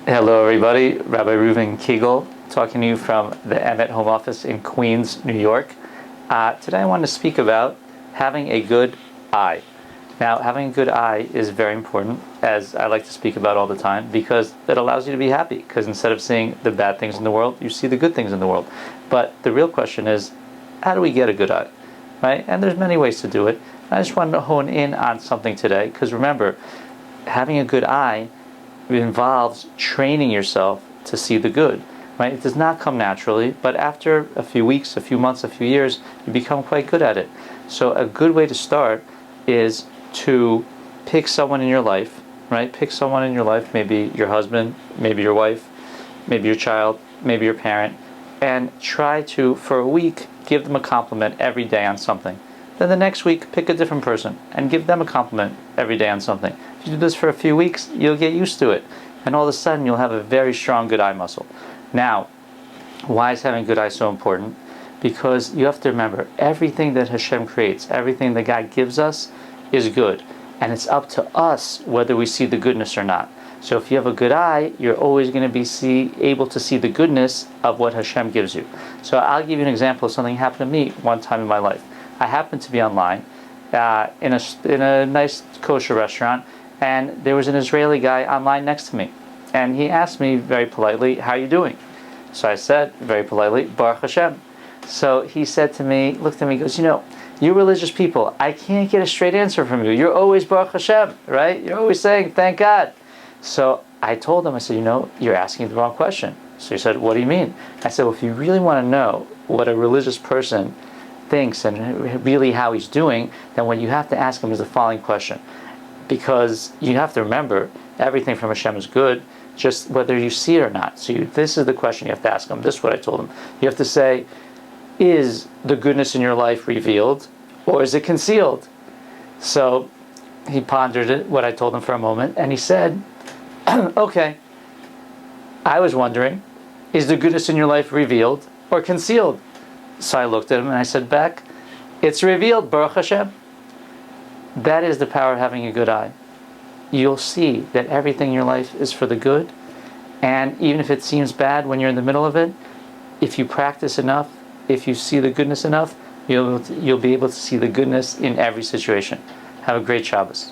Hello, everybody. Rabbi Reuven Kigel talking to you from the Emet Home Office in Queens, New York. Today I want to speak about having a good eye. Now, having a good eye is very important, as I like to speak about all the time, because it allows you to be happy. Because instead of seeing the bad things in the world, you see the good things in the world. But the real question is, how do we get a good eye? Right? And there's many ways to do it. I just wanted to hone in on something today, because remember, having a good eye involves training yourself to see the good, right? It does not come naturally, but after a few weeks, a few months, a few years, you become quite good at it. So a good way to start is to pick someone in your life, right? Pick someone in your life, maybe your husband, maybe your wife, maybe your child, maybe your parent, and try to, for a week, give them a compliment every day on something. Then the next week, pick a different person and give them a compliment every day on something. If you do this for a few weeks, you'll get used to it. And all of a sudden, you'll have a very strong good eye muscle. Now, why is having good eye so important? Because you have to remember, everything that Hashem creates, everything that God gives us is good. And it's up to us whether we see the goodness or not. So if you have a good eye, you're always going to be able to see the goodness of what Hashem gives you. So I'll give you an example of something that happened to me one time in my life. I happened to be online in a nice kosher restaurant, and there was an Israeli guy online next to me. And he asked me very politely, "How are you doing?" So I said very politely, "Baruch Hashem." So he said to me, looked at me, goes, "You religious people, I can't get a straight answer from you. You're always Baruch Hashem, right? You're always saying, thank God." So I told him, I said, "You're asking the wrong question." So he said, "What do you mean?" I said, "Well, if you really want to know what a religious person thinks and really how he's doing, then what you have to ask him is the following question. Because you have to remember, everything from Hashem is good, just whether you see it or not. So this is the question you have to ask him. This is what I told him. You have to say, is the goodness in your life revealed, or is it concealed?" So he pondered it, what I told him for a moment, and he said, "Okay, I was wondering, is the goodness in your life revealed or concealed?" So I looked at him and I said back, "It's revealed, Baruch Hashem." That is the power of having a good eye. You'll see that everything in your life is for the good, and even if it seems bad when you're in the middle of it, if you practice enough, if you see the goodness enough, you'll be able to see the goodness in every situation. Have a great Shabbos.